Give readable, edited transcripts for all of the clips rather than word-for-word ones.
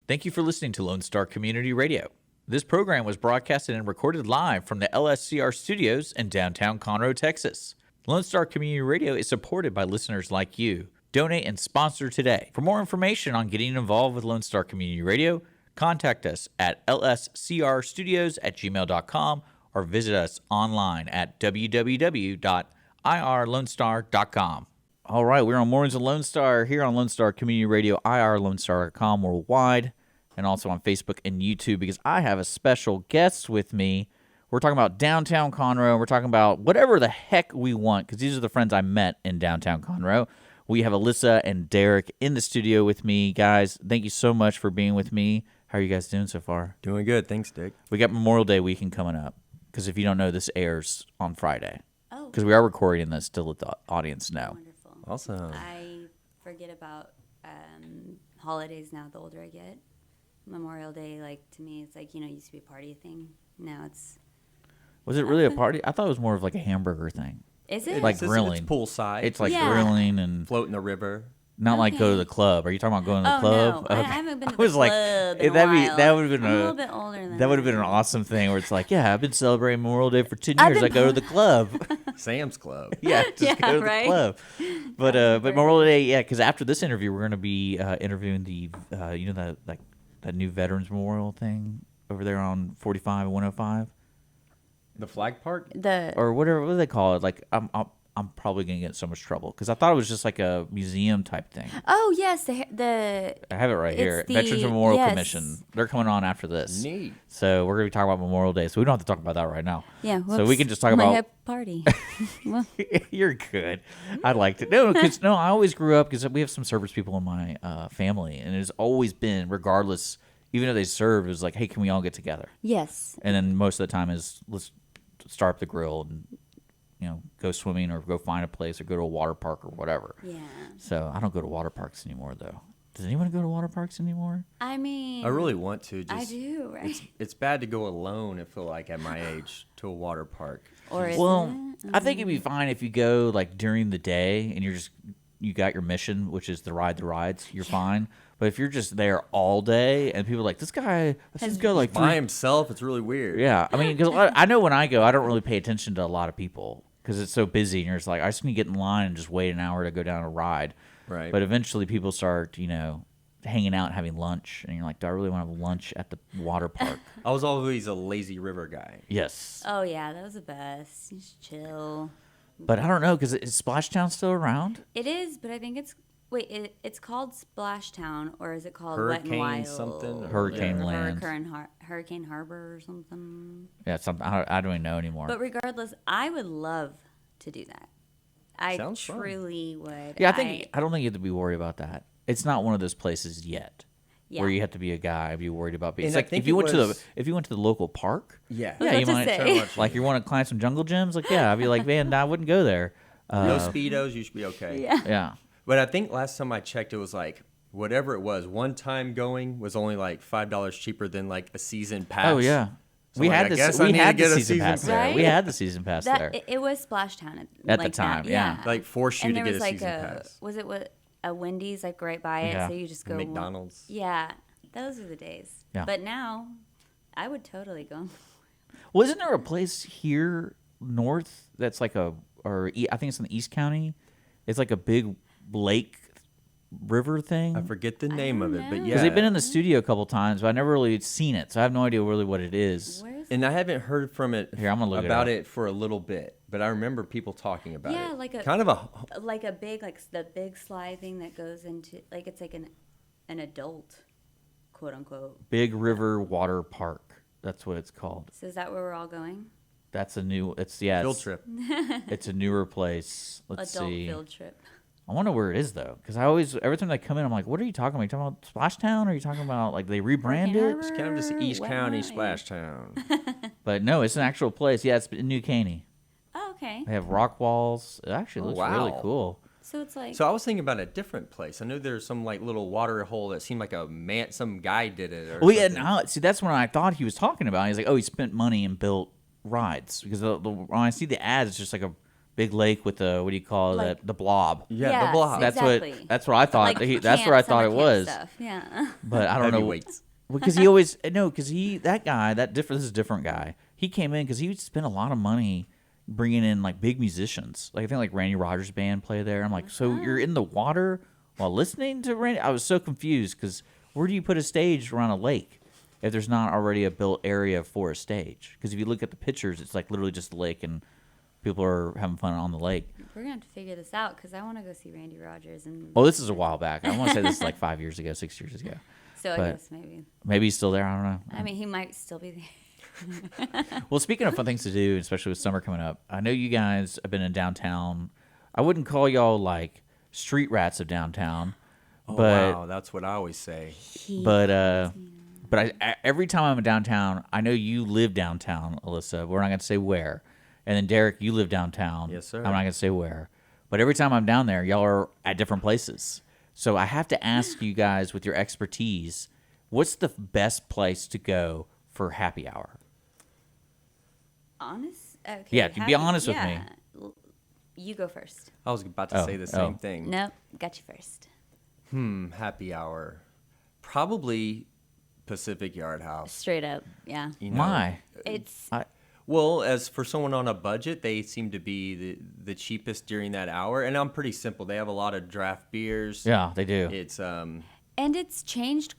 Thank you for listening to Lone Star Community Radio. This program was broadcasted and recorded live from the LSCR studios in downtown Conroe, Texas. Lone Star Community Radio is supported by listeners like you. Donate and sponsor today. For more information on getting involved with Lone Star Community Radio, contact us at lscrstudios@gmail.com or visit us online at www.irlonestar.com. All right, we're on Mornings of Lone Star here on Lone Star Community Radio, irlonestar.com worldwide, and also on Facebook and YouTube, because I have a special guest with me. We're talking about downtown Conroe. We're talking about whatever the heck we want, because these are the friends I met in downtown Conroe. We have Alyssa and Derek in the studio with me. Guys, thank you so much for being with me. How are you guys doing so far? Doing good. Thanks, Dick. We got Memorial Day weekend coming up, because if you don't know, this airs on Friday. Oh. Because we are recording this to let the audience know. Wonderful. Awesome. I forget about holidays now the older I get. Memorial Day, like, to me, it's like, used to be a party thing. Now it's... Was it really a party? I thought it was more of like a hamburger thing. Is it? Like grilling. It's poolside. It's like Yeah. grilling and float in the river. not like go to the club. Are you talking about going to the club? No. I haven't been to the club in a while. That would have been I'm a little bit older than that would have been an awesome thing where it's like, yeah, I've been celebrating Memorial Day for 10 years. I go to the club. Sam's Club. Yeah, just go to right? the club. But Memorial Day, yeah, because after this interview, we're going to be interviewing the that new Veterans Memorial thing over there on 45 and 105. The flag park? Or whatever, what do they call it? Like, I'm probably going to get in so much trouble because I thought it was just like a museum type thing. Oh, yes. I have it right here. the- Veterans Memorial yes. Commission. They're coming on after this. Neat. So we're going to be talking about Memorial Day. So we don't have to talk about that right now. Yeah. So we can just talk My about... party. Well, You're good. I liked it. No, because I always grew up because we have some service people in my family, and it's always been, regardless, even though they served, it was like, hey, can we all get together? yes. And then most of the time is let's start up the grill and go swimming or go find a place or go to a water park or whatever. Yeah. So I don't go to water parks anymore though. Does anyone go to water parks anymore? I mean... I really want to. I do, right? It's bad to go alone, I feel like, at my age, to a water park. Or is Well, it? I think it'd be fine if you go like during the day and you got your mission, which is to ride the rides. You're fine. But if you're just there all day and people are like, this guy, let's just go like By himself, it's really weird. Yeah, I mean, because I know when I go, I don't really pay attention to a lot of people because it's so busy, and you're just like, I just need to get in line and just wait an hour to go down a ride. Right. But eventually, people start, hanging out and having lunch, and you're like, do I really want to have lunch at the water park? I was always a lazy river guy. Yes. Oh, yeah. That was the best. Just chill. But I don't know, because is Splashtown still around? It is, but I think it's... Wait, it's called Splashtown, or is it called Hurricane Wet and Wild? something? Hurricane Yeah. Land. Hurricane Harbor or something. Yeah, it's something I don't even know anymore. But regardless, I would love to do that. I Sounds fun. truly would. Yeah, I don't think you have to be worried about that. It's not one of those places yet where you have to be a guy and be worried about being. And It's I like think if you went was- to the local park. Yeah. I was Yeah, you about might to say. like you want to climb some jungle gyms. Like I'd be like, man, I wouldn't go there. No Speedos, you should be okay. Yeah. Yeah. But I think last time I checked, it was like, whatever it was, one time going was only like $5 cheaper than like a season pass. Oh yeah. So We like, had I this. guess I We need to had the get a season season pass there. pass. We Right? had the season pass there. It was Splashtown At the like time, that. yeah. Like force you and to there get was a like season pass. Was it a Wendy's like right by it? Yeah. So you just go McDonald's. Yeah, those are the days. Yeah. But now, I would totally go. Wasn't there a place here north that's like I think it's in the East County. It's like a big lake river thing. I forget the name of it, but know. yeah. Because they've been in the studio a couple times, but I never really seen it, so I have no idea really what it is. Where's And I haven't heard from it Here, I'm gonna look it about up. it for a little bit, but I remember people talking about Yeah, it. like a- kind of a like a big the big slide thing that goes into like it's like an adult, quote unquote. Big River Water Park. That's what it's called. So is that where we're all going? That's a new. field trip. It's a newer place. Let's Adult see. field trip. I wonder where it is though, because every time they come in, I'm like, "What are you talking about? Are you talking about Splashtown? Or are you talking about like they rebrand Hurricane it?" Harbor? It's kind of just East Wet County Line. splash town. But no, it's an actual place. Yeah, it's in New Caney. Oh, okay. They have rock walls. It actually Oh, looks wow. really cool. So it's like So I was thinking about a different place. I knew there's some like little water hole that seemed like some guy did it. Or Well, yeah, something. now, see, that's what I thought he was talking about. He's like, "Oh, he spent money and built rides," because when I see the ads, it's just like big lake with the what do you call Like- that? The blob. Yeah, Yes, the blob. That's exactly. that's what I thought. Like That's where I thought summer it camp was. Stuff. Yeah. But I don't know. Heavyweights. Because he always because this is a different guy. He came in because he would spend a lot of money bringing in like big musicians. Like I think like Randy Rogers' band play there. I'm like, so you're in the water while listening to Randy? I was so confused because where do you put a stage around a lake if there's not already a built area for a stage? Because if you look at the pictures, it's like literally just a lake and people are having fun on the lake. We're gonna have to figure this out because I want to go see Randy Rogers and. Well, this is a while back. I want to say this is like 5 years ago, 6 years ago. So I but- guess maybe. Maybe he's still there. I don't know. I mean, he might still be there. Well, speaking of fun things to do, especially with summer coming up, I know you guys have been in downtown. I wouldn't call y'all like street rats of downtown, Oh, but wow, that's what I always say. but every time I'm in downtown, I know you live downtown, Alyssa. We're not gonna say where, and then Derek, you live downtown. Yes, sir. I'm not gonna say where, but every time I'm down there, y'all are at different places. So I have to ask you guys, with your expertise, what's the best place to go for happy hour? Honest? Okay. Yeah, be honest with me. L- You go first. I was about to Oh, say the same oh. thing. Nope, got you first. Happy hour. Probably Pacific Yard House. Straight up, yeah. You know? Why? It's Well, as for someone on a budget, they seem to be the cheapest during that hour. And I'm pretty simple. They have a lot of draft beers. Yeah, they do. It's and it's changed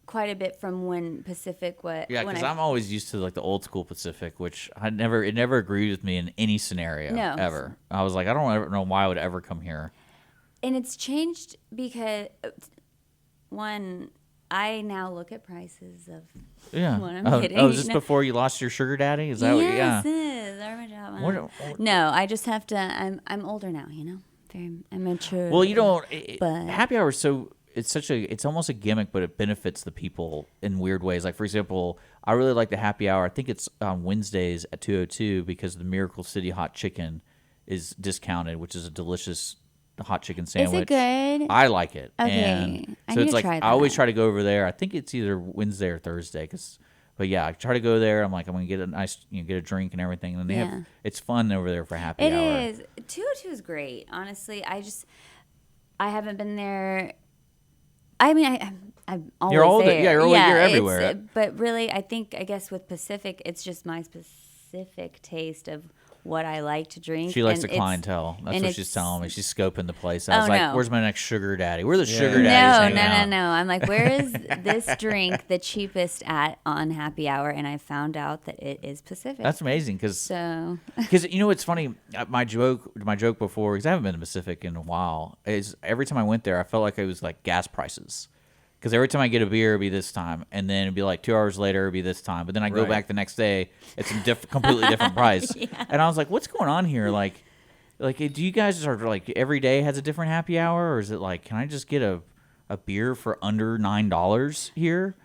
quite a bit from when Pacific what. Yeah, when because I'm always used to like the old school Pacific, which it never agreed with me in any scenario No. ever. I was like, I don't ever know why I would ever come here. And it's changed because one, I now look at prices of Yeah. what I'm getting. is this before you lost your sugar daddy? Is that yes, what? Yeah. it is. Our job. What- No, I just have to. I'm older now. You know, I'm mature. Well, you don't. But- Happy hour is so. It's almost a gimmick, but it benefits the people in weird ways. Like for example, I really like the happy hour. I think it's on Wednesdays at 2:02 because the Miracle City hot chicken is discounted, which is a delicious hot chicken sandwich. good? I like it. Okay, And I so need it's to like try I always that. try to go over there. I think it's either Wednesday or Thursday. But yeah, I try to go there. I'm like, I'm gonna get a nice, get a drink and everything. And they Yeah. have it's fun over there for happy It hour. is. 202 is great. Honestly, I haven't been there. I mean, I'm always You're always- there. yeah, you're it's- everywhere. But really, I guess with Pacific, it's just my specific taste of what I like to drink. She likes the and it's- clientele. That's and what she's it's- telling me. She's scoping the place. I was Oh, like, no. "Where's my next sugar daddy? We're the sugar Yeah. daddies." No. hanging out. I'm like, where is this drink the cheapest at on happy hour? And I found out that it is Pacific. That's amazing because so. it's funny. My joke before, because I haven't been to Pacific in a while, is every time I went there, I felt like it was like gas prices. Because every time I get a beer, it'd be this time, and then it'd be like 2 hours later, it'd be this time. But then I go Right. back the next day, it's a completely different price. And I was like, "What's going on here? Like, do you guys are like every day has a different happy hour, or is it like, can I just get a beer for under $9 here?"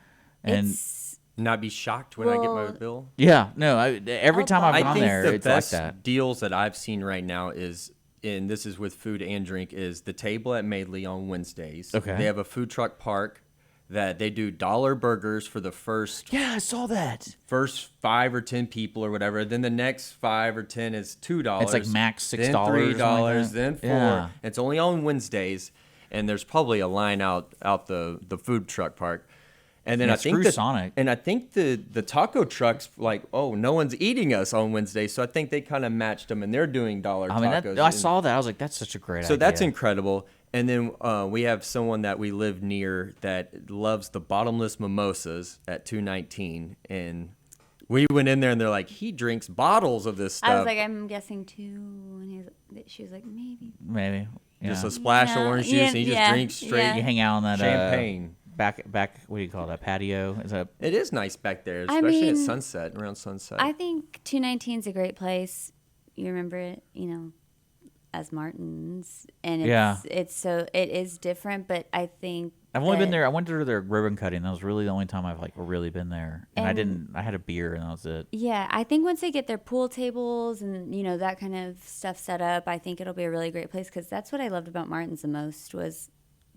And It's not be shocked when I get my Well- bill. yeah, no, every time I've I gone think there, the it's like best that. deals that I've seen right now is, and this is with food and drink, is the table at Madeley on Wednesdays. Okay. They have a food truck park that they do dollar burgers for the first Yeah, I saw that. 5 or 10 people or whatever. Then the next 5 or 10 is $2. It's like max $6 Then or something like $3. that. Then 4. Yeah. It's only on Wednesdays, and there's probably a line out the food truck park. And then Yeah, I think screw Sonic. And I think the taco trucks like, oh, no one's eating us on Wednesday, so I think they kind of matched them, and they're doing dollar I mean, tacos. I And- saw that. I was like, that's such a great idea. so that's incredible. And then we have someone that we live near that loves the bottomless mimosas at 219, and we went in there and they're like, he drinks bottles of this stuff. I was like, I'm guessing 2, and she was like, maybe. Maybe. Yeah. Just a splash of Yeah, orange juice, yeah, and he just yeah, drinks straight. yeah. You hang out on that Champagne. back. What do you call that? Patio? Is that? It is nice back there, I especially at mean, sunset, around sunset. I think 219 is a great place. You remember it, as Martin's, and it is different. But I think I've only been that- there. I went to their ribbon cutting. That was really the only time I've like really been there. And I And- didn't. I had a beer and that was it. Yeah, I think once they get their pool tables and that kind of stuff set up, I think it'll be a really great place because that's what I loved about Martin's the most was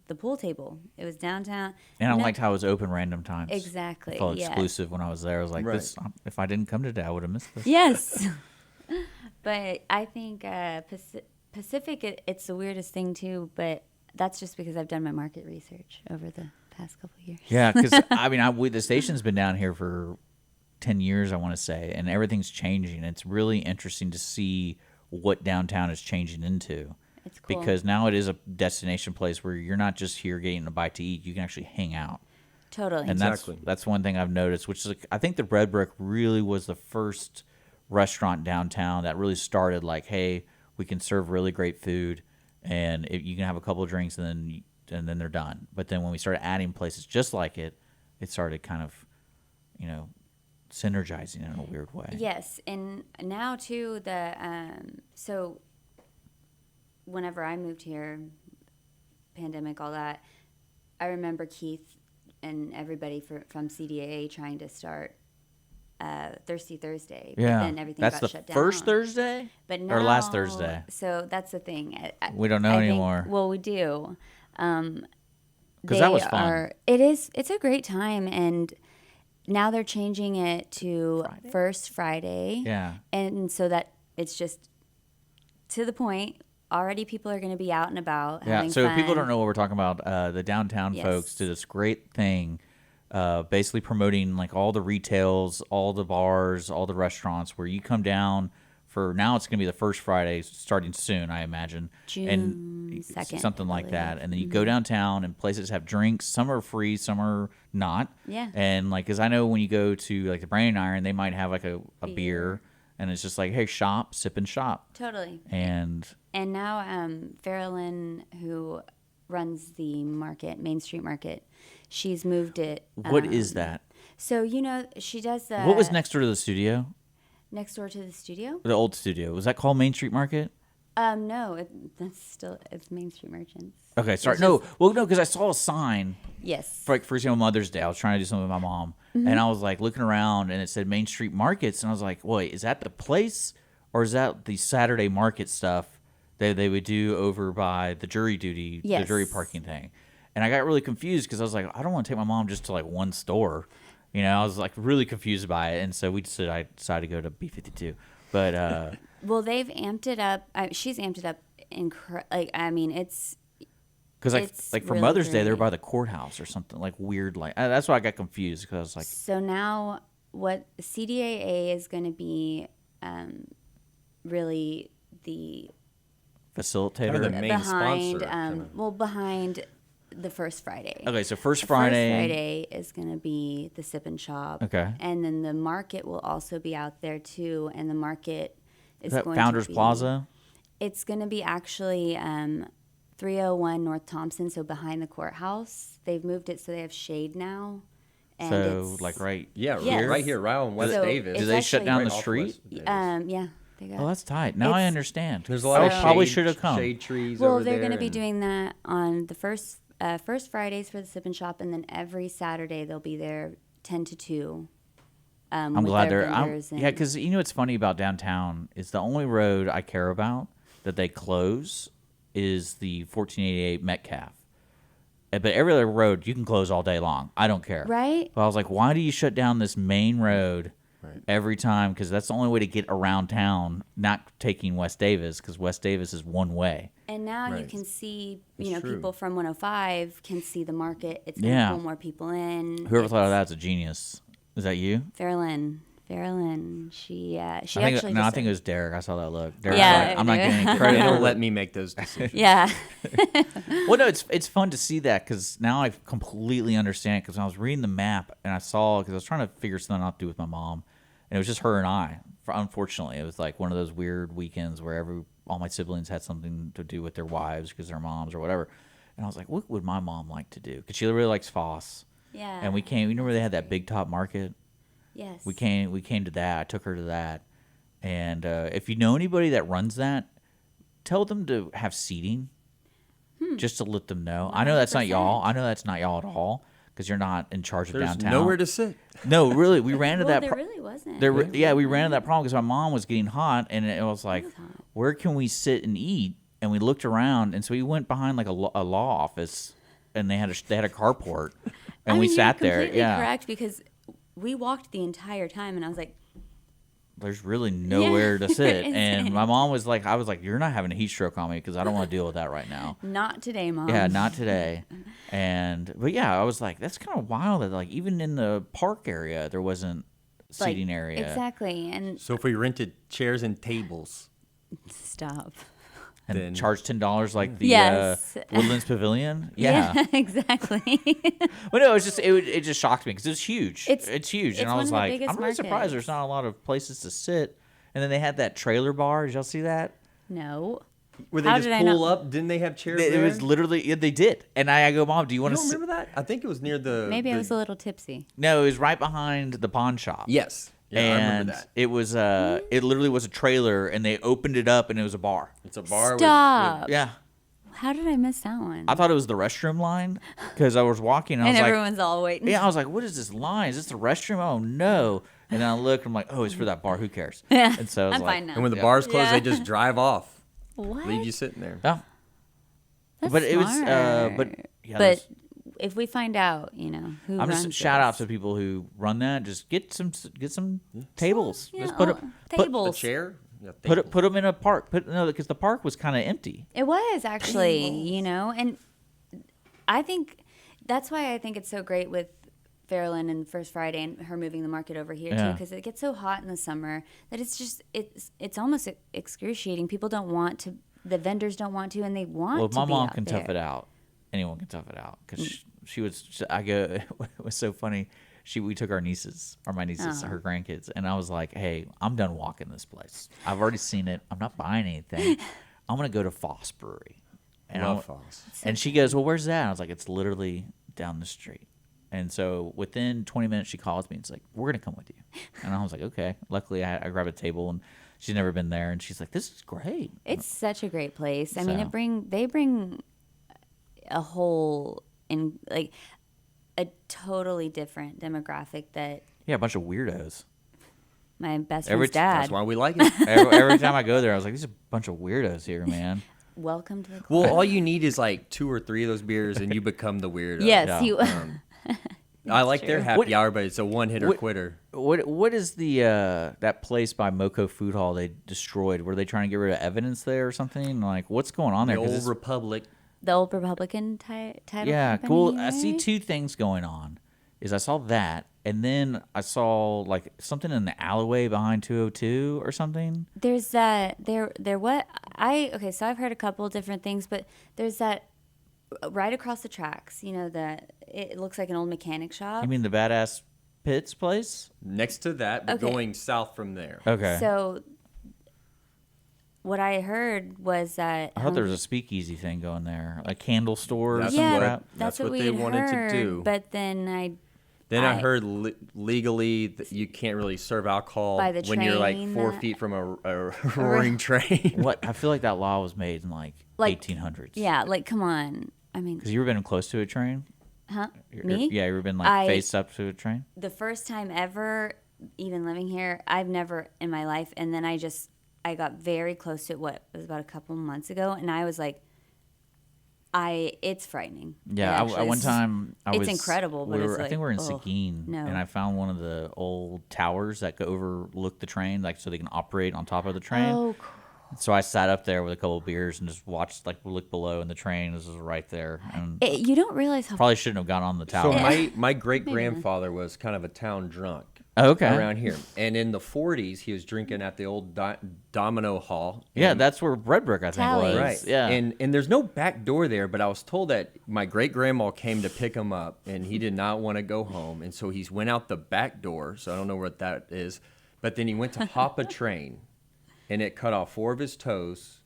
the pool table. It was downtown, And I No- liked how it was open random times. Exactly, I felt yeah. exclusive when I was there. I was like, Right. this. If I didn't come today, I would have missed this. Yes. But I think Pacific, it's the weirdest thing too, but that's just because I've done my market research over the past couple of years. Yeah, because I mean, the station's been down here for 10 years, I want to say, and everything's changing. It's really interesting to see what downtown is changing into. It's cool. Because now it is a destination place where you're not just here getting a bite to eat. You can actually hang out. Totally. And Exactly. that's one thing I've noticed, which is like, I think the Red Brick really was the first restaurant downtown that really started like, hey, we can serve really great food, and you can have a couple of drinks, and then they're done. But then when we started adding places just like it, it started kind of, synergizing in a weird way. Yes, and now too so whenever I moved here, pandemic, all that, I remember Keith and everybody from CDAA trying to start Thirsty Thursday. Yeah, but then everything that's got the shut down. first Thursday, But now, or last Thursday. So that's the thing. We don't know anymore. Well, we do. Because that was fun. It's a great time, and now they're changing it to first Friday. Yeah. And so that it's just to the point. Already people are going to be out and about Yeah, having so fun. if people don't know what we're talking about, the downtown Yes. folks did this great thing, basically promoting like all the retails, all the bars, all the restaurants where you come down for, now it's going to be the first Friday starting soon, I imagine. June 2nd, something I like that. believe. And then you go downtown and places have drinks. Some are free, some are not. Yeah. And like, because I know when you go to like the Brandon Iron, they might have like a beer. And it's just like, hey, shop, sip and shop. Totally. And now Farrellyn, who runs the market, Main Street Market, she's moved it. what is that? So, she does the... What was next door to the studio? Next door to the studio? The old studio. Was that called Main Street Market? No, it's Main Street Merchants. Okay, sorry. It's No, just- well, no, because I saw a sign Yes. for example, Mother's Day. I was trying to do something with my mom, and I was like looking around, and it said Main Street Markets, and I was like, wait, is that the place, or is that the Saturday market stuff that they would do over by the jury duty, the Yes. jury parking thing? And I got really confused because I was like, I don't want to take my mom just to like one store. I was like really confused by it, and so I decided to go to B52. But Well, they've amped it up. She's amped it up. It's because It's like for really Mother's Day, they're great. by the courthourhouse or something like weird. Like that's why I got confused because I was like, so now what CDAA is going to be really the facilitator. Kind of the main behind sponsor, kinda. behind the first Friday. Okay, so first The Friday. First Friday is going to be the Sip and Shop. Okay. And then the market will also be out there too. And the market Is is that going Founders to be, Plaza? It's going to be actually 301 North Thompson, so behind the courthouse. They've moved it so they have shade now. And So it's, like right. Yeah, Yes. right here, right on West So Davis. Do it's they shut actually- down Right the off street? West Davis. yeah, they got Oh, that's tight. Now I It's- understand. There's a lot of I probably shade- should have come. Shade trees Well, over they're there going to be and- doing that on the first Fridays for the Sip and Shop, and then every Saturday they'll be there 10 to 2. I'm with glad their they're. vendors Yeah, and- because what's funny about downtown is the only road I care about that they close is the 1488 Metcalf. But every other road you can close all day long. I don't care. Right? But I was like, why do you shut down this main road Right. every time? Because that's the only way to get around town, not taking West Davis, because West Davis is one way. And now you Right. can see, That's true. people from 105 can see the market. It's going to Yeah. pull more people in. Whoever thought of that's a genius. Is that you? Farrellyn, she I actually think, no, I just- think it was Derek. I saw that look. Derek's Yeah, like, I'm not maybe. getting any They credit. don't let me make those decisions. yeah. Well, no, it's fun to see that because now I completely understand. Because I was reading the map and I saw, because I was trying to figure something out to do with my mom, and it was just her and I. Unfortunately, it was like one of those weird weekends where all my siblings had something to do with their wives because they're moms or whatever. And I was like, what would my mom like to do? Because she really likes Foss. Yeah. And we came. You know where they had that big top market? Yes. We came to that. I took her to that. And if you know anybody that runs that, tell them to have seating, just to let them know. I know that's not y'all. 100%. I know that's not y'all at all, because you're not in charge of There's downtown. nowhere to sit. No, really, we ran into Well, that. there really wasn't. We ran into that problem because my mom was getting hot, and it was like, was hot. where can we sit and eat? And we looked around, and so we went behind like a law office, and they had a carport, and we you're sat there. completely Yeah. correct, because we walked the entire time, and I was like, there's really nowhere to sit. It's- And my mom was like, I was like, you're not having a heat stroke on me because I don't want to deal with that right now. Not today, Mom. Yeah, not today. But yeah, I was like, that's kind of wild that like even in the park area there wasn't Like, seating area. Exactly. And So if we rented chairs and tables, stop. And then- charge $10 like the Yes. Woodlands Pavilion. Yeah. exactly. But no, it just shocked me because it's huge. It's huge, and it's I was one of the like, biggest I'm really surprised markets. there's not a lot of places to sit. And then they had that trailer bar. Did y'all see that? No. where they How just did I pull not- up, didn't they have chairs It there? was literally they did. And I go, Mom, do you You want to don't sit? remember that? I think it was near the... Maybe I the- was a little tipsy. No, it was right behind the pawn shop. Yes. Yeah, I and remember that. it was it literally was a trailer, and they opened it up, and it was a bar. It's a bar Stop. Yeah, How did I miss that one? I thought it was the restroom line because I was walking, and I and was like, everyone's all waiting. yeah, I was like, what is this line? Is this the restroom? Oh no! And then I looked, I'm like, oh, it's for that bar. Who cares? And so I was I'm like, fine now. And when the Yeah. bars close, Yeah. they just drive off. What? Leave you sitting there. yeah. That's But it was, smart. but yeah, But there's- if we find out, who I'm runs just shout out this. to people who run that. Just get some tables. Yeah, Just put oh, it, A tables. chair? Yeah, put them in a park. Because the park was kind of empty. It was actually, and I think that's why I think it's so great with Fairland and First Friday and her moving the market over here too, Yeah. because it gets so hot in the summer that it's almost excruciating. People don't want to, the vendors don't want to, and they want Well, to if my be mom out can tough there. it out, anyone can tough it out. Because I go, it was so funny. We took my nieces, her grandkids, and I was like, hey, I'm done walking this place. I've already seen it. I'm not buying anything. I'm going to go to Foss Brewery. And Love Foss. And she goes, well, where's that? I was like, it's literally down the street. And so within 20 minutes, she calls me and it's like, we're going to come with you. And I was like, okay. Luckily, I grabbed a table and she's never been there. And she's like, this is great. It's such a great place. I mean, So- they bring a whole in like a totally different demographic that Yeah, a bunch of weirdos. my best Every friend's dad. That's why we like it. Every time I go there, I was like, these are a bunch of weirdos here, man. Welcome to the club. Well, all you need is like 2 or 3 of those beers and you become the weirdo. yes, Yeah. you. I like their true. happy What- hour, but it's a one-hitter what- quitter. What is the that place by Moco Food Hall they destroyed? Were they trying to get rid of evidence there or something? Like, what's going on The there? 'Cause old it's- Republic. The old Republican title. yeah, company, cool. I see right? 2 things going on. I saw that, and then I saw like something in the alleyway behind 202 or something. There's that. There. What okay. So I've heard a couple of different things, but there's that right across the tracks. That it looks like an old mechanic shop. You mean the Badass Pits place? Next to that, but Okay. going south from there. Okay. So what I heard was that I thought there was a speakeasy thing going there, a candle store. Or That's some yeah, what- crap. that's what what they we wanted to heard, do. But then Then I I- heard legally that you can't really serve alcohol By the when you're like train, 4 feet from a roaring train. What I feel like that law was made in like 1800s. yeah, like come on. I mean, Because you ever been close to a train? huh? You're- Me? Yeah, you ever been like I- face up to a train? The first time ever, even living here, I've never in my life. And then I got very close to it. What it was about a couple months ago, and I was like, it's frightening. Yeah, It actually I one is. time I it's was incredible, but we it's were, I think like, we're in ugh, Seguin, no. and I found one of the old towers that go overlook the train, like so they can operate on top of the train. Oh, So I sat up there with a couple of beers and just watched, like, look below, and the train was right there. And you don't realize how. probably shouldn't have gone on the So tower. my great grandfather was kind of a town drunk. Oh, okay. Around here, and in the 40s, he was drinking at the old Domino Hall. Yeah, that's where Redbrick, I think, Tallies. was. Right. Yeah. And there's no back door there, but I was told that my great grandma came to pick him up, and he did not want to go home, and so he went out the back door. So I don't know what that is, but then he went to hop a train, and it cut off 4 of his toes.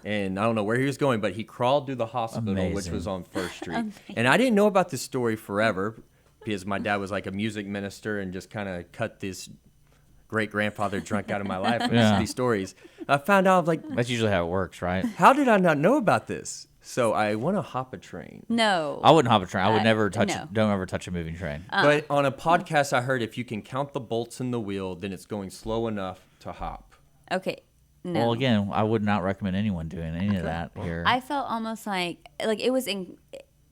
And I don't know where he was going, but he crawled through the hospital, which Amazing. was on First Street. And I didn't know about this story forever because my dad was like a music minister and just kind of cut this great grandfather drunk out of my life with Yeah. these stories. I found out, I was like, That's usually how it works, right? how did I not know about this? So I want to hop a train. No. I wouldn't hop a train. I would never touch no. Don't ever touch a moving train. But on a podcast, I heard if you can count the bolts in the wheel, then it's going slow enough to hop. Okay. No. Well, again, I would not recommend anyone doing any of that here. I felt almost like it was in.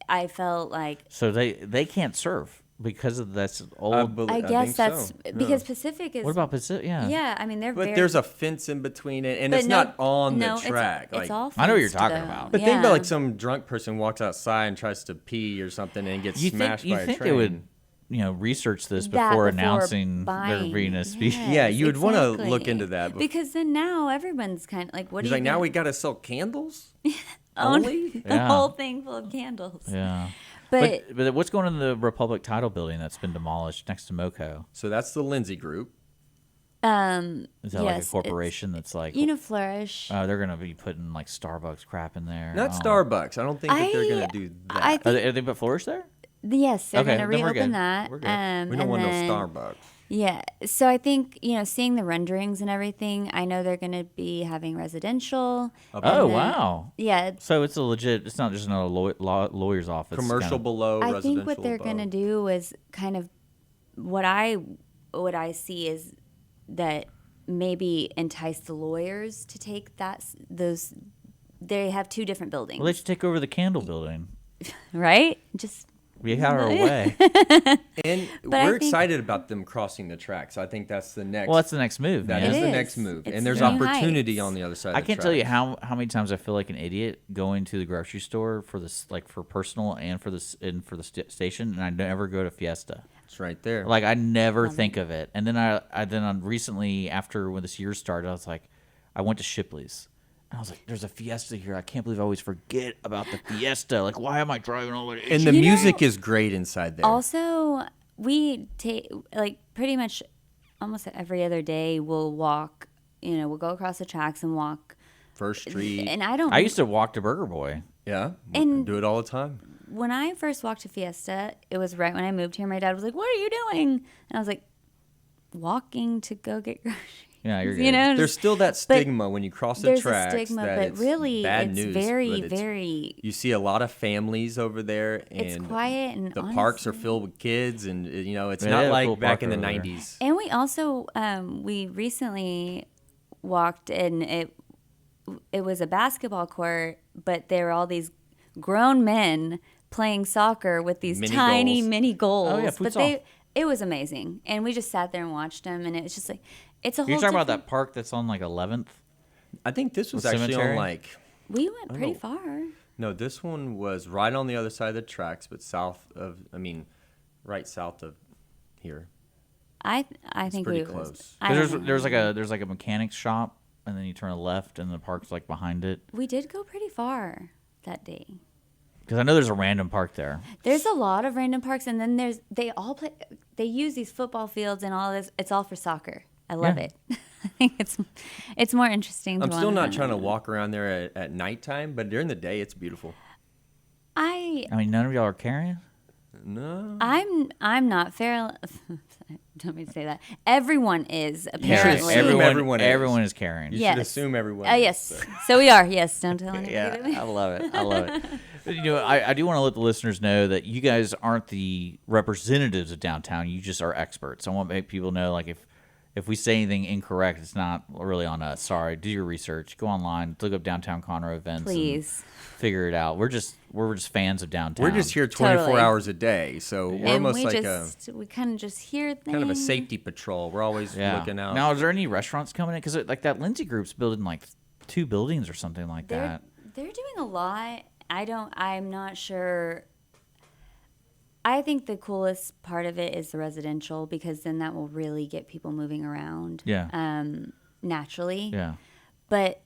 I felt like So they can't serve. because of that's old. I guess that's because Pacific is. What about Pacific? Yeah. Yeah, I mean they're. But very, there's a fence in between it, and but it's not on the track. It's all. I know what you're fenced, talking though. about. But yeah. think about like some drunk person walks outside and tries to pee or something and gets smashed by a train. They would, research this That before announcing buying. there being a speech. Yes, Yeah, you would want to exactly. look into that. Because then now everyone's kind of like, what He's do you like, now we got to sell candles? Only? the Yeah. whole thing full of candles. Yeah. But, But what's going on in the Republic Title building that's been demolished next to MoCo? So that's the Lindsay Group. Is that like a yes, corporation that's like, Flourish. oh, they're going to be putting like Starbucks crap in there? Not Oh. Starbucks. I don't think that they're going I- to do I that. think- Are they put Flourish there? Yes, they're Okay, going to then we're reopen good. that. We're good. We don't and want then- no Starbucks. Yeah. So I think, seeing the renderings and everything, I know they're going to be having residential. Oh, and then- wow. Yeah. So it's a legit, it's not just another lawyer's office. Commercial kinda- below, I residential think what they're going to above. do is kind of what I see is that maybe entice the lawyers to take those. They have two different buildings, Well, they should take over the candle building. right? Just We got our way. And But I we're think- excited about them crossing the tracks. I think that's the next. Well, that's the next move, that man. is It the is. next move. It's And there's new opportunity heights. on the other side I of the can't tell you tracks. how many times I feel like an idiot going to the grocery store for this, like for personal and for the station, and I never go to Fiesta. It's right there. Like I never think of it. And then I recently, after when this year started, I was like, I went to Shipley's. And I was like, there's a Fiesta here. I can't believe I always forget about the Fiesta. Like, why am I driving all the way to and the You know- music is great inside there. also we take like pretty much almost every other day we'll walk. We'll go across the tracks and walk. First Street. And I don't. I used to walk to Burger Boy. Yeah. And- do it all the time. When I first walked to Fiesta, it was right when I moved here. My dad was like, "What are you doing?" And I was like, "Walking to go get groceries." Yeah, you're good. There's still that stigma when you cross the There's tracks. a stigma, that but it's really, bad it's news, very, but it's- very. You see a lot of families over there, and It's quiet and the parks are honestly- filled with kids, and it's Yeah, not they have a like cool back park in the over there. '90s. And we also we recently walked and it was a basketball court, but there were all these grown men playing soccer with these Mini tiny goals. mini goals. Oh, yeah, but futsal. it was amazing, and we just sat there and watched them, and it was just like it's a whole. You're talking about different- that park that's on like 11th? I think this was The actually cemetery? on like We went pretty know. far. no, this one was right on the other side of the tracks, but right south of here. I think pretty we close. Was, I don't know. There's like a mechanics shop, and then you turn left, and the park's like behind it. We did go pretty far that day. Because I know there's a random park there. There's a lot of random parks, and then they use these football fields and all this. It's all for soccer. I love Yeah. it. I think it's more interesting. I'm to still wanna- not trying to walk around there at nighttime, but during the day it's beautiful. I I mean, none of y'all are carrying? No. I'm not fair. Don't mean to say that. Everyone is should apparently. assume everyone is. Everyone is carrying. You Yes. should assume everyone. Yes. is, but- So we are. Yes. Don't tell anybody. Yeah, that we- I love it. I love it. But, I do want to let the listeners know that you guys aren't the representatives of downtown. You just are experts. I want to make people know, like, if we say anything incorrect, it's not really on us. Sorry. Do your research. Go online. Look up downtown Conroe events. Please. And figure it out. We're just fans of downtown. We're just here 24 Totally. hours a day, so we're And almost we like we kind of just hear things. kind of a safety patrol. We're always looking out. Now, is there any restaurants coming in? Because like that Lindsay Group's building like 2 buildings or something like that. They're doing a lot. I'm not sure. I think the coolest part of it is the residential because then that will really get people moving around. Yeah. Naturally. Yeah. But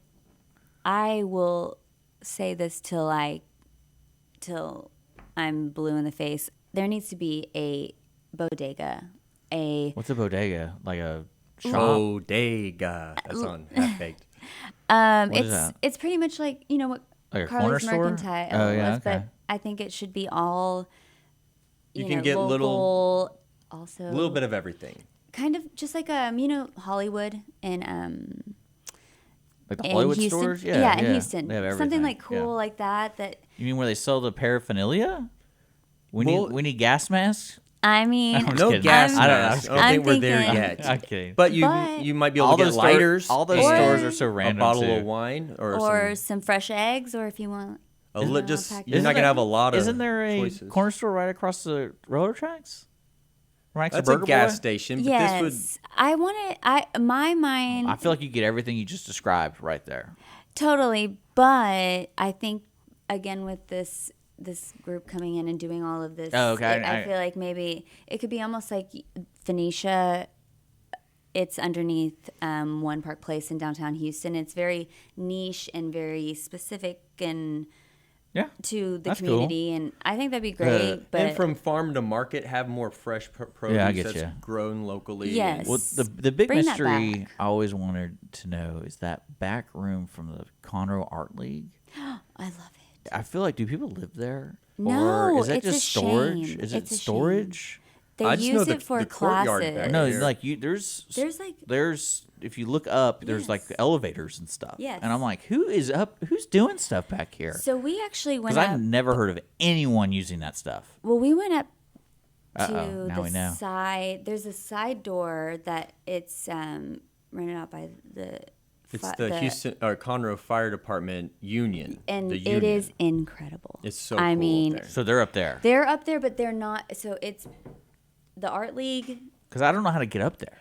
I will say this till I'm blue in the face. There needs to be a bodega. What's a bodega? Like a shop? Bodega. That's on Half Baked. What is that? It's pretty much like what Like a corner Carly's store? Mercantile Oh, yeah, was, okay. but I think it should be all You know, can get local, also a little bit of everything. kind of just like Hollywood and Like the in Hollywood Houston. stores? Yeah, in Houston. They have everything. Something like cool Yeah. like that. You mean where they sell the paraphernalia? We Well- need gas masks? I mean, I'm just No kidding. gas I don't know. masks. I don't I'm think we're there thinking- yet. I'm kidding. But But- you might be able to get lighters. All those Or- stores are so a random. bottle too. of wine or or some, some fresh eggs, or if you want. just package. you're not gonna have a lot of Isn't there a choices. corner store right across the railroad tracks? Right next to That's a Burger gas Boy? station. But Yes, this my mind I feel like you get everything you just described right there. totally, but I think again with this group coming in and doing all of this, Oh, okay. I feel like maybe it could be almost like Phoenicia. It's underneath One Park Place in downtown Houston. It's very niche and very specific and Yeah. to the That's community, and I think that'd be great. But and from farm to market, have more fresh produce Yeah, I get that's you. grown locally. Yes. Well, the big Bring that mystery back. I always wanted to know is that back room from the Conroe Art League. I love it. I feel like, do people live there? No, or is that it's a just storage? shame. Is It's it a shame. storage? They I just know use the- it for the courtyard classes. back No, there. like there's There's if you look up, there's Yes. like elevators and stuff. Yes. And I'm like, who's doing stuff back here? So we actually went Because up. I've never heard of anyone using that stuff. Well, we went up Uh-oh, to now we know. the side. There's a side door that it's rented out by the. It's fi- the Houston or Conroe Fire Department Union. and the it union. is incredible. It's so I cool mean, up there. So they're up there. they're up there, but they're not. So it's the Art League. Because I don't know how to get up there.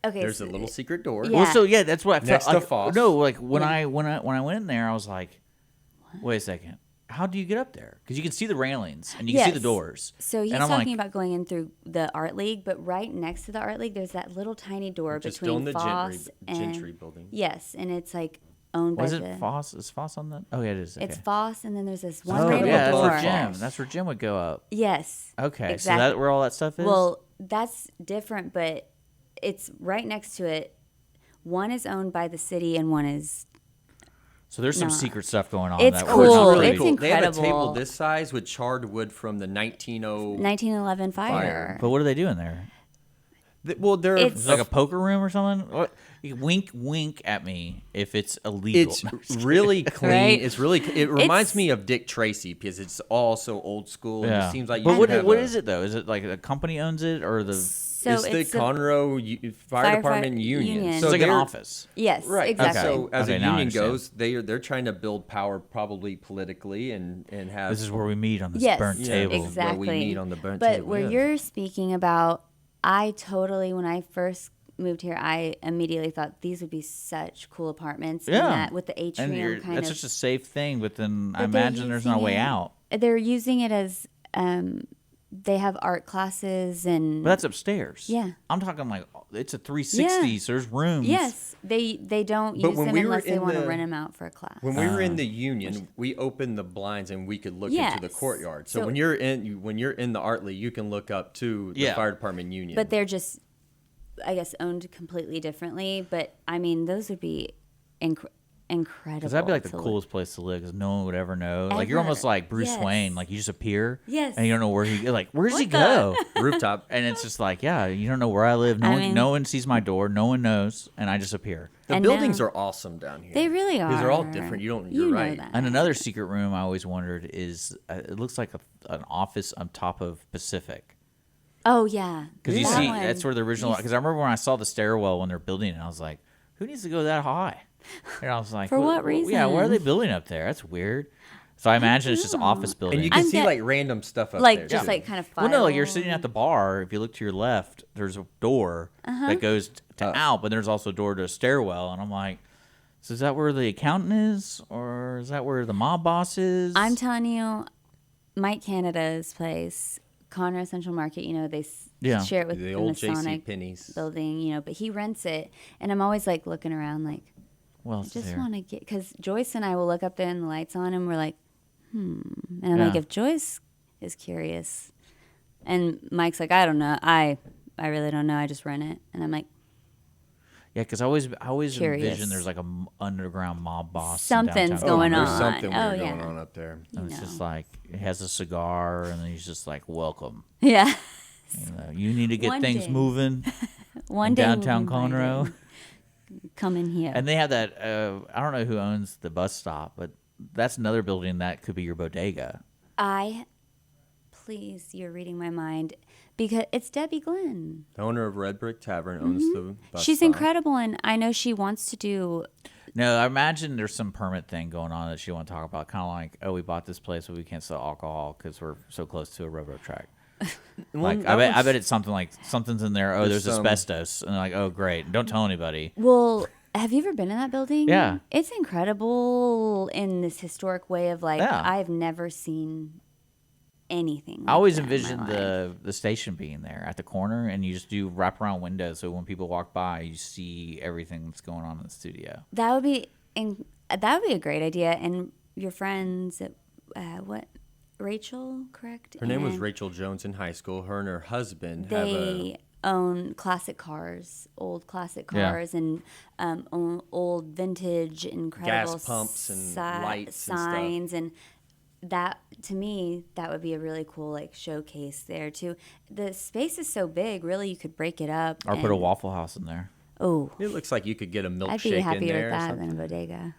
Okay, There's so a little secret door. Yeah. Well, so yeah, that's what I felt Next to like. Foss. No, like when I went in there, I was like, wait a second, how do you get up there? Because you can see the railings and you can see the Yes. doors. So he's and I'm talking like, about going in through the Art League, but right next to the Art League, there's that little tiny door Just between on the Foss and Gentry building. Yes, and it's like owned by was the. it Foss? Is Foss on that? Oh yeah, it is. Okay. It's Foss, and then there's this one Oh random yeah, that's door. where Jim. That's where Jim would go up. Yes. Okay, exactly. so that where all that stuff is. Well, that's different, but it's right next to it. One is owned by the city, and one is. so there's some no. secret stuff going on. It's that cool. we're not It's privy to. They have a incredible. table this size with charred wood from the 1900. 1911 fire. But what are they doing there? Well, they're It's- Is it like a poker room or something? What? Wink at me if it's illegal. It's really clean. Right? It's really. It reminds It's- me of Dick Tracy because it's all so old school. And yeah. it seems like. But you what, should have what a- is it though? Is it like a company owns it or the? So it's the a- Conroe Fire Department Firefighter Union. Union. It's So like an they're- office. Yes, Right. exactly. So as Okay, a now I union understand. goes, they're trying to build power probably politically and have. This is where we meet on this Yes, burnt Yeah, table. where we exactly. meet on the burnt but table, where yeah. you're speaking about, I totally, when I first moved here, I immediately thought these would be such cool apartments. Yeah. And that with the And atrium kind that's of. just a safe thing, but then I but they're imagine there's no using way it- out. They're using it as. They have art classes and. But that's upstairs. Yeah. I'm talking like it's a 360, Yeah. so there's rooms. Yes, they don't But use when them we were unless they in want to the- rent them out for a class. When we were in the union, we opened the blinds and we could look into the Yes. courtyard. So, So- when you're in the Art League, you can look up to the Yeah. fire department union. But they're just, I guess, owned completely differently. But I mean, those would be incredible. Because that'd be like the to look- coolest place to live because no one would ever know. Like you're Ever. almost like Bruce Yes. Wayne. Like you just appear. Yes. And you don't know where he like. Where does he What go? rooftop. And it's just like, yeah, you don't know where I live. No I one, mean- no one sees my door. No one knows, and I just appear. The And buildings now- are awesome down here. They really are. Because they're all different. You're You know right. that. And another secret room I always wondered is it looks like an office on top of Pacific. Oh yeah. Because you That see, one. that's where the original. Because I remember when I saw the stairwell when they're building it, I was like, who needs to go that high? And I was like, For what Yeah, why are reason? they building up there? That's weird. So I imagine it's just office building. And you can I'm see get- like random stuff up like there. just too. like kind of. Well, no, like you're file- sitting at the bar. If you look to your left, there's a door that goes to out, but there's also a door to a stairwell. And I'm like, so is that where the accountant is, or is that where the mob boss is? I'm telling you, Mike Canada's place, Conroe Central Market. You know they Yeah. share it with the the old J.C. Masonic Penney's. building. You know, but he rents it, and I'm always like looking around, like well, I it's just there. want to get because Joyce and I will look up there and the lights on, and we're like, and I'm Yeah. like, if Joyce is curious, and Mike's like, I don't know, I really don't know, I just rent it, and I'm like, Yeah, because I always Curious. envision there's like a underground mob boss. in Something's downtown going Conroe. There's on. something Oh, weird yeah. going on up there. you And it's know. just like it has a cigar, and then he's just like, "Welcome. Yeah. You need to get One things day. moving One in day downtown we'll be invited. Conroe." Come in here. And they have that. I don't know who owns the bus stop, but that's another building that could be your bodega. Please, you're reading my mind because it's Debbie Glenn. The owner of Red Brick Tavern owns the bus She's stop. incredible, and I know she wants to do. No, I imagine there's some permit thing going on that she want to talk about. Kind of like, oh, we bought this place, but we can't sell alcohol because we're so close to a railroad track. Like I bet it's something like something's in there. Oh, there's asbestos, and they're like, oh great, don't tell anybody. Well, have you ever been in that building? Yeah. It's incredible in this historic way of like, Yeah. I've never seen anything. I always that in my envisioned life. the station being there at the corner, and you just do wraparound windows, so when people walk by, you see everything that's going on in the studio. That would be a great idea. And your friends, Rachel, correct? Her name was And Rachel Jones in high school. Her and her husband have They own classic cars, old classic Yeah. cars, and own old vintage, incredible Gas pumps and lights and stuff. signs, and that to me that would be a really cool like showcase there too. The space is so big, really, you could break it up Or put a and- Waffle House in there. Oh, It looks like you could get a milkshake I'd be happier in there. with or that something. than a bodega.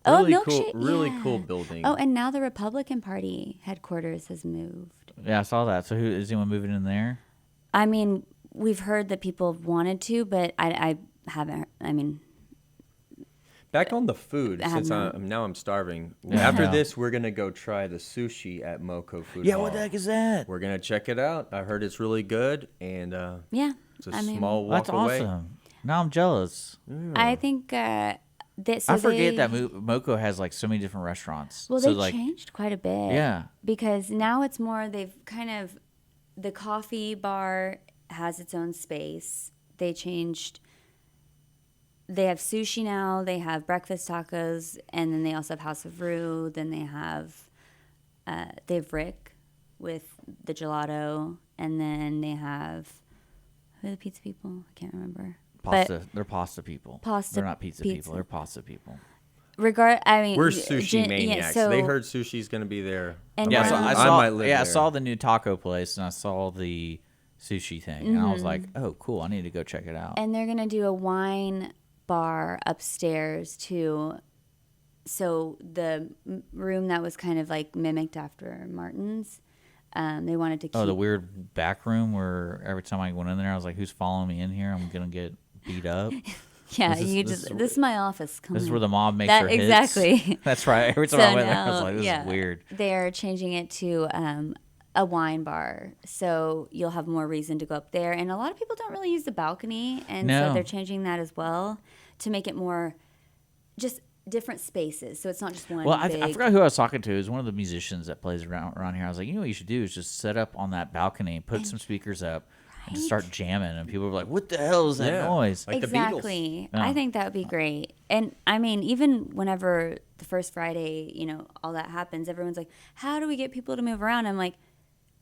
Really oh, cool, milkshake, really yeah. cool building. Oh, and now the Republican Party headquarters has moved. Yeah, I saw that. So who is anyone moving in there? I mean, we've heard that people have wanted to, but I haven't. I mean, Back on the food, I have since no- now I'm starving. Yeah. After Yeah. this, we're gonna go try the sushi at Moko Food Yeah, Hall. what the heck is that? We're gonna check it out. I heard it's really good, and yeah. it's a I mean, small walk That's away. awesome. Now I'm jealous. I think that. So I forget they, that Moco has like so many different restaurants. Well, so they like, changed quite a bit. Yeah. Because now it's more, they've kind of, the coffee bar has its own space. They changed, they have sushi now, they have breakfast tacos, and then they also have House of Rue. Then they have Rick with the gelato, and then they have, who are the pizza people? I can't remember. pasta. They're pasta people. Pasta They're not pizza pizza. people. They're pasta people. I mean, We're sushi yeah, maniacs. so- They heard sushi's gonna be there. And Yeah, now- so I I saw. might live Yeah, I there. saw the new taco place, and I saw the sushi thing, and I was Mm-hmm. like, "Oh, cool! I need to go check it out." And they're going to do a wine bar upstairs too. So the room that was kind of like mimicked after Martin's, they wanted to keep. Oh, the weird back room where every time I went in there, I was like, "Who's following me in here? I'm gonna get beat up." yeah, this is- this is my office. Come This is in. where the mob makes That- her hits. exactly. That's right. Every time So I went there, I was now, like, "This yeah, is weird." They're changing it to a wine bar, so you'll have more reason to go up there. And a lot of people don't really use the balcony, and No. so they're changing that as well to make it more just different spaces. So it's not just one. Well, I big, forgot who I was talking to. It was one of the musicians that plays around here. I was like, you know what you should do is just set up on that balcony, put some speakers up, and just start jamming. And people were like, what the hell is that Yeah. noise? Like the Beatles. exactly. Yeah. I think that would be great. And I mean, even whenever the first Friday, all that happens, everyone's like, how do we get people to move around? I'm like,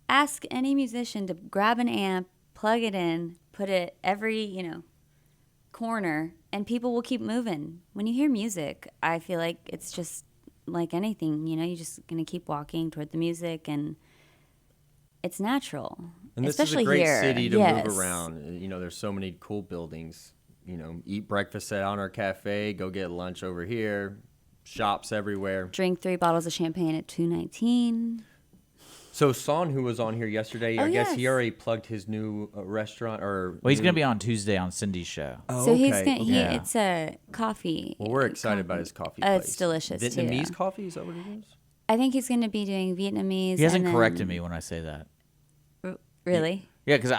ask any musician to grab an amp, plug it in, put it every, corner, and people will keep moving. When you hear music, I feel like it's just like anything, you're just going to keep walking toward the music, and it's natural. And this especially is a great here. city to Yes. move around. There's so many cool buildings. Eat breakfast at Honor Cafe, go get lunch over here, shops everywhere. Drink 3 bottles of champagne at $2.19. So Son, who was on here yesterday, I guess he yes. already plugged his new restaurant or. Well, he's new- going to be on Tuesday on Cindy's show. Oh, So he's okay, gonna. okay. Yeah. It's a coffee. Well, we're excited about his coffee place. It's delicious Vietnamese too. coffee, is that what it is? I think he's gonna be doing Vietnamese. He hasn't and corrected then- me when I say that. Really? Yeah, because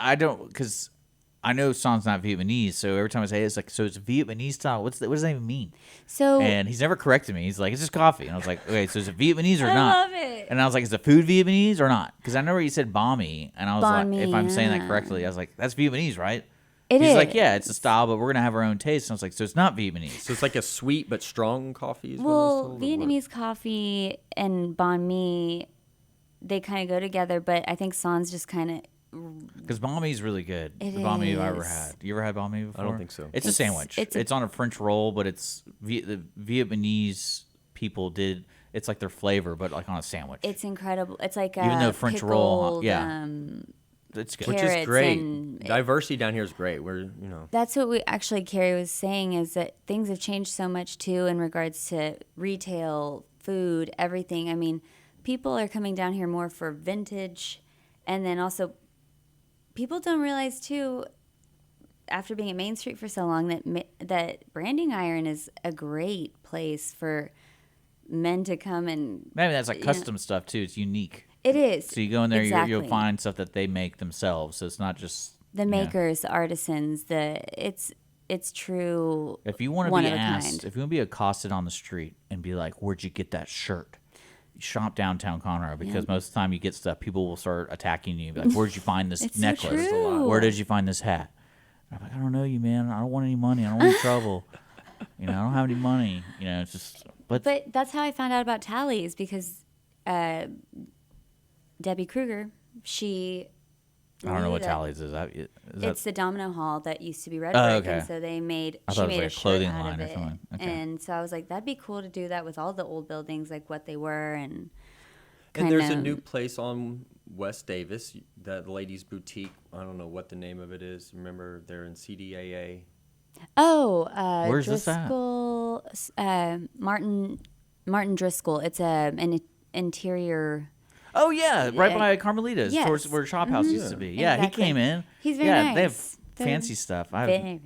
I know Son's not Vietnamese, so every time I say it, it's like, so it's Vietnamese style. What does that even mean? So And he's never corrected me. He's like, it's just coffee. And I was like, okay, so is it Vietnamese or I not? love it. And I was like, is the food Vietnamese or not? Because I know where you said banh mi, and I was Banh like, mi, if I'm saying that yeah. correctly, I was like, that's Vietnamese, right? It He's is. like, yeah, it's a style, but we're gonna have our own taste. And I was like, so it's not Vietnamese. So it's like a sweet but strong coffee. Is what I was Well, told, or what? Vietnamese coffee and banh mi, they kind of go together, but I think Son's just kind of. Because banh mi is really good. It the banh mi I've ever is. had. You ever had banh mi before? think so. It's a sandwich. It's on a French roll, but it's the Vietnamese people did. It's like their flavor, but like on a sandwich. It's incredible. It's like Even though French roll, pickled, yeah. It's good. Which is carrots great. and- Diversity down here is great. We're That's what Carrie was saying, is that things have changed so much too in regards to retail, food, everything. I mean, people are coming down here more for vintage, and then also people don't realize too, after being at Main Street for so long, that Branding Iron is a great place for men to come and Maybe that's like you know, custom stuff too. It's unique. It is. So you go in there, exactly. you'll find stuff that they make themselves. So it's not just the makers, the artisans. It's true. If you want to one be of a asked, kind. if you want to be accosted on the street and be like, "Where'd you get that shirt?" Shop downtown Conroe, because most of the time you get stuff, people will start attacking you. Be like, "Where'd you find this It's so necklace? true. Where did you find this hat?" I'm like, "I don't know you, man. I don't want any money. I don't want any trouble. I don't have any money. It's just." But that's how I found out about tallies, because Debbie Kruger, I don't know what tallies is. It's the Domino Hall that used to be Red Oh, Brick, okay. and so they made. I She thought it was made like a a shirt clothing out line of or it, something. Okay. and so I was like, that'd be cool to do that with all the old buildings, like what they were, and. And there's a new place on West Davis, that ladies' boutique. I don't know what the name of it is. Remember, they're in CDAA. Oh, Where's this at? Driscoll, Martin Driscoll. It's an interior. Oh yeah, right by Carmelita's, Yes. towards where Shop House used to be. Yeah, Exactly. he came in. He's very They have nice. fancy stuff. Very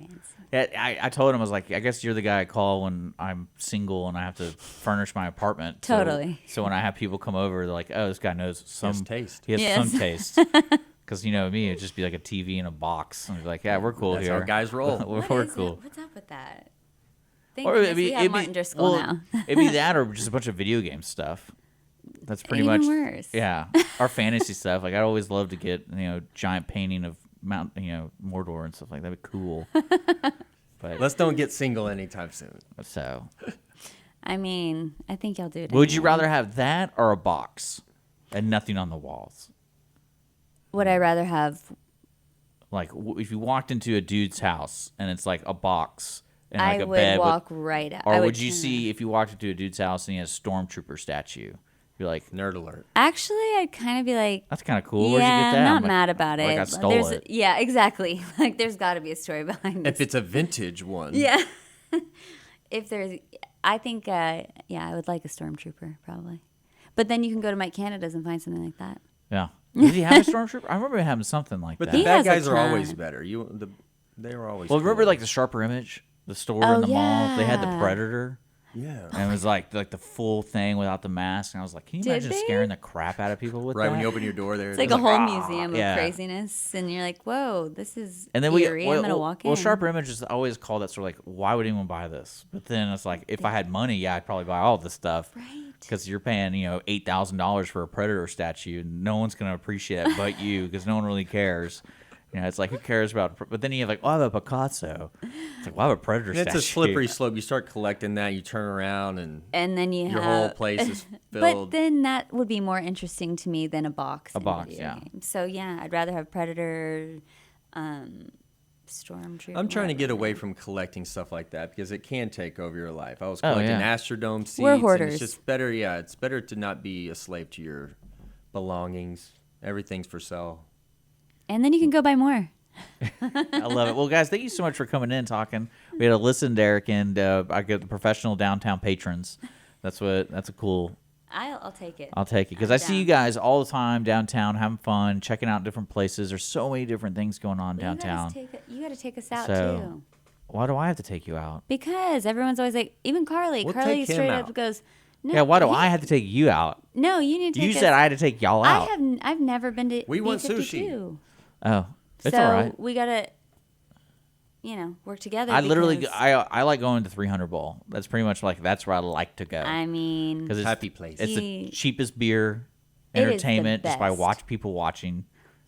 fancy. I told him, I was like, I guess you're the guy I call when I'm single and I have to furnish my apartment. Totally. So when I have people come over, they're like, oh, this guy knows some taste. He has Yes. some taste. Because me, it'd just be like a TV in a box. And I'd be like, yeah, we're cool That's here. how guys roll. we're cool. What's up with that? Thank Or goodness we have Martin Driscoll now. it'd be that, or just a bunch of video game stuff. That's pretty Even much worse. Yeah, our fantasy stuff. Like I'd always love to get giant painting of Mount Mordor and stuff like that. That'd be cool. But Let's don't get single anytime soon. so, I mean, I think y'all do it. would you anyway. rather have that or a box and nothing on the walls? Would I rather have? Like if you walked into a dude's house and it's like a box and like I a would bed, walk right out. or I would you turn see if you walked into a dude's house and he has a stormtrooper statue? You're like, Nerd alert. Actually, I'd kind of be like, that's kind of cool. yeah, Where'd you get that? I'm not I'm like, mad about it. Like I stole There's it. Yeah, exactly. Like there's got to be a story behind If this. it's a vintage one. Yeah. If there's, I think, I would like a stormtrooper probably. But then you can go to Mike Canada's and find something like that. Yeah. Did he have a stormtrooper? I remember having something like But that. the He bad has a guys are ton. always better. They were always. Well, remember cool. like the Sharper Image, the store Oh, in the mall? They had the yeah. Predator. Yeah. And it was like the full thing without the mask. And I was like, can you Did imagine they? scaring the crap out of people with Right that? when you open your door, there It's it like is. a whole museum yeah. of craziness, and you're like, "Whoa, this is And then eerie. I'm gonna walk in." Well, Sharper Image is always called that sort of like, why would anyone buy this? But then it's like, if I had money, yeah, I'd probably buy all this stuff. Right. Because you're paying, $8,000 for a Predator statue, and no one's going to appreciate it but you, because no one really cares. It's like, who cares about? But then you have like, oh, I have a Picasso. It's like, well, I have a Predator And statue. it's a slippery slope. You start collecting that, you turn around, and And then you your have whole place is But filled. then that would be more interesting to me than a box. in box, video yeah. game. So yeah, I'd rather have Predator, Stormtrooper. I'm trying to get whatever. away from collecting stuff like that because it can take over your life. I was Oh, collecting yeah. Astrodome seats. We're and hoarders. it's just better. Yeah, it's better to not be a slave to your belongings. Everything's for sale. And then you can go buy more. I love it. Well, guys, thank you so much for coming in talking. We had Alyssa and Derek, and I get the professional downtown patrons. That's a cool. I'll take it. I'll take it because I'm I see down. you guys all the time downtown, having fun, checking out different places. There's so many different things going on downtown. You got to take us out So- too. Why do I have to take you out? Because everyone's always like, even Carly. We'll Carly take him straight out. up goes, no. Yeah, why do I have to take you out? No, you need to take You us. said I had to take y'all out. I've never been to We want B52. Oh, it's so all right. we gotta, work together. I literally, because, I like going to 300 Bowl. That's pretty much like that's where I like to go I mean, because it's Happy place. It's He- the cheapest beer, It is the entertainment, just by best. people watching.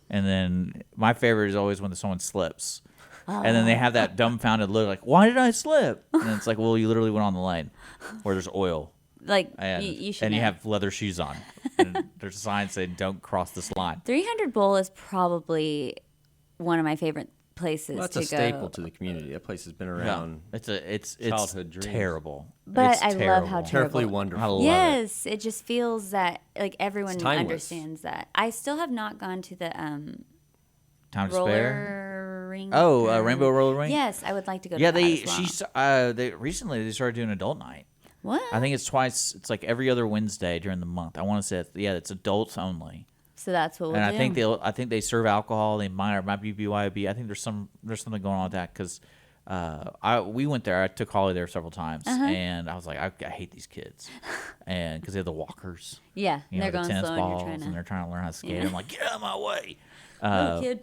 And then my favorite is always when someone slips. And then they have that dumbfounded look like, why did I slip? And it's like, well, you literally went on the lane where there's oil. like And you should. and you know. have leather shoes on. And there's a sign saying, don't cross this line. 300 Bowl is probably one of my favorite places Well, that's to a go. staple to the community. That place has been around. It's childhood dreams. terrible. But It's I love terrible. how Carefully terrible. wonderful. I love it. Yes, it just feels that like everyone It's timeless. understands that. I still have not gone to the Time to spare. roller rink. Oh, Rainbow Roller Rink? Yes, I would like to go. Yeah, to that as well. they recently they started doing adult night. What? I think it's twice. It's like every other Wednesday during the month. I want to say, it's adults only. So that's what we'll And do. I think they serve alcohol. They might be BYOB. I think there's something going on with that because we went there. I took Holly there several times, and I was like, I hate these kids, and because they have the walkers, Yeah, you know, they're the going tennis slow, balls, and and they're trying to learn how to skate. Yeah. I'm like, get out of my way. Little kid.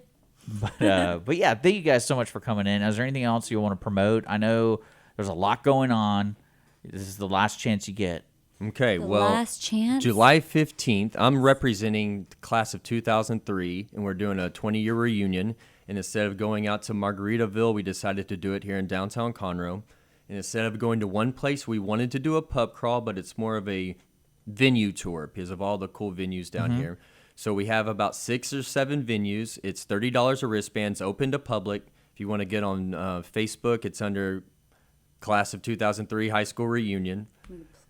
But yeah, thank you guys so much for coming in. Is there anything else you want to promote? I know there's a lot going on. This is the last chance you get. Okay, The well, last chance? July 15th, I'm representing the class of 2003, and we're doing a 20-year reunion. And instead of going out to Margaritaville, we decided to do it here in downtown Conroe. And instead of going to one place, we wanted to do a pub crawl, but it's more of a venue tour because of all the cool venues down here. So we have about 6 or 7 venues. It's $30 a wristband. It's open to public. If you want to get on Facebook, it's under Class of 2003 High School Reunion.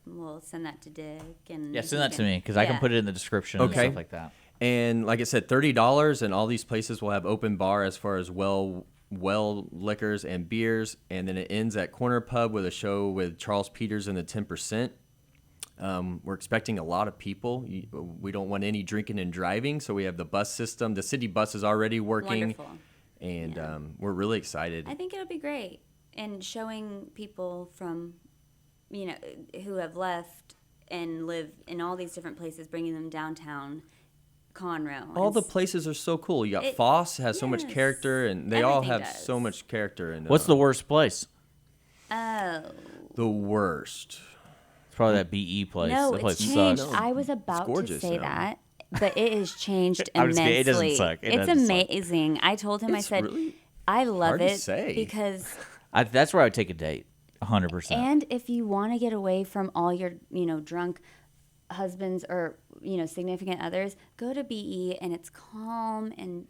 We'll send that to Dick. And Yeah, send that to me because I can Yeah. put it in the description and Okay. stuff like that. And like I said, $30, and all these places will have open bar as far as well liquors and beers. And then it ends at Corner Pub with a show with Charles Peters and the 10%. We're expecting a lot of people. We don't want any drinking and driving, so we have the bus system. The city bus is already working. Wonderful. And we're really excited. I think it'll be great. And showing people from, who have left and live in all these different places, bringing them downtown Conroe. All the It's- places are so cool. You got It- Foss has so much yes. character, and they all Everything have does. so much character. And What's the worst place? Oh. the worst? It's probably that BE place. No, That place it's changed. sucks. No, I was about to gorgeous say now. that, but it has changed I'm just immensely. kidding. It doesn't suck. It It's doesn't suck. amazing. I told him, I It's said, really I love hard to it say. because, That's where I would take a date. 100%. and if you want to get away from all your, drunk husbands or, significant others, go to BE and it's calm and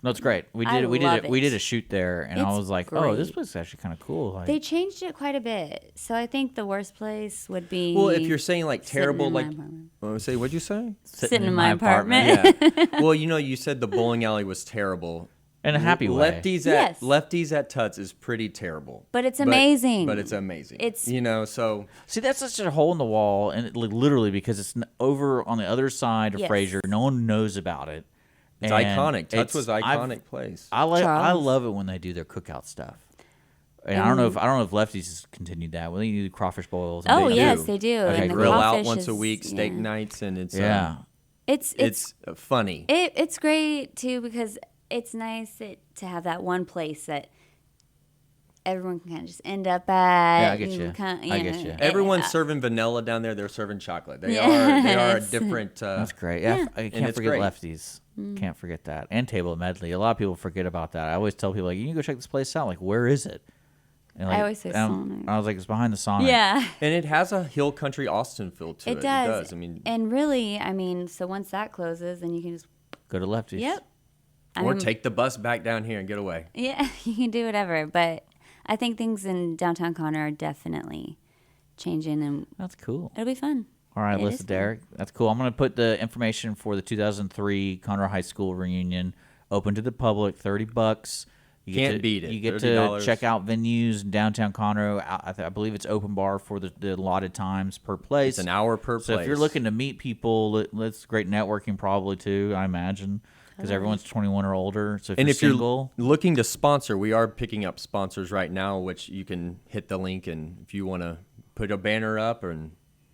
No, it's great. We I did. We love did. We it. did a shoot there, and I It's was like, "Oh, this great. place is actually kind of cool." Like, they changed it quite a bit. So I think the worst place would be. Well, if you're saying like sitting terrible, in my like apartment. what'd you say? Sitting in my apartment. Yeah. Well, you said the bowling alley was terrible. in a happy way. Yes. Lefties at Tuts is pretty terrible. But it's amazing. But it's amazing. It's- so See, that's such a hole in the wall, and literally because it's over on the other side of Yes. Fraser, no one knows about it. it's And iconic. Tuts was I've- iconic place. I Charles. love it when they do their cookout stuff. And I don't know if Lefties has continued that. Well, they do crawfish boils. And Oh, they yes, do. they do. Okay, They And the grill out crawfish once a is- week, steak yeah. nights, and it's Yeah. It's funny. it's great too because it's nice to have that one place that everyone can kind of just end up at. Yeah, I get and you. I get you. Everyone's serving vanilla down there. They're serving chocolate. They are a Yes. different. That's great. Yeah, I And can't it's forget great. Lefties. Can't forget that. And Table of Medley. A lot of people forget about that. I always tell people, like, you can go check this place out. Like, where is it? And I always say Sonic. I was like, it's behind the Sonic. Yeah, And it has a Hill Country Austin feel to it. it does. I mean, and really, so once that closes, then you can just Go to Lefties. yep. or I'm- take the bus back down here and get away. Yeah, you can do whatever. But I think things in downtown Conroe are definitely changing, and That's cool. it'll be fun. All right, It is Alyssa, fun. Derek. That's cool. I'm going to put the information for the 2003 Conroe High School reunion open to the public, $30. You get Can't to, beat it. You get $30. to check out venues in downtown Conroe. I believe it's open bar for the allotted times per place. It's an hour per So place. if you're looking to meet people, it's great networking probably too, I imagine, because everyone's 21 or older. So if and you're if you're single, looking to sponsor, we are picking up sponsors right now, which you can hit the link, and if you want to put a banner up and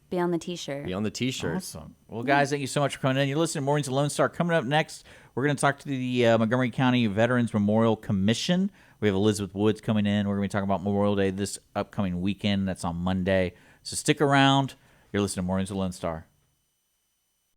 Be on the T-shirt. be on the T-shirt. awesome. Well, guys, thank you so much for coming in. You're listening to Mornings of Lone Star. Coming up next, we're going to talk to the Montgomery County Veterans Memorial Commission. We have Elizabeth Woods coming in. We're going to be talking about Memorial Day this upcoming weekend. That's on Monday. So stick around. You're listening to Mornings of Lone Star.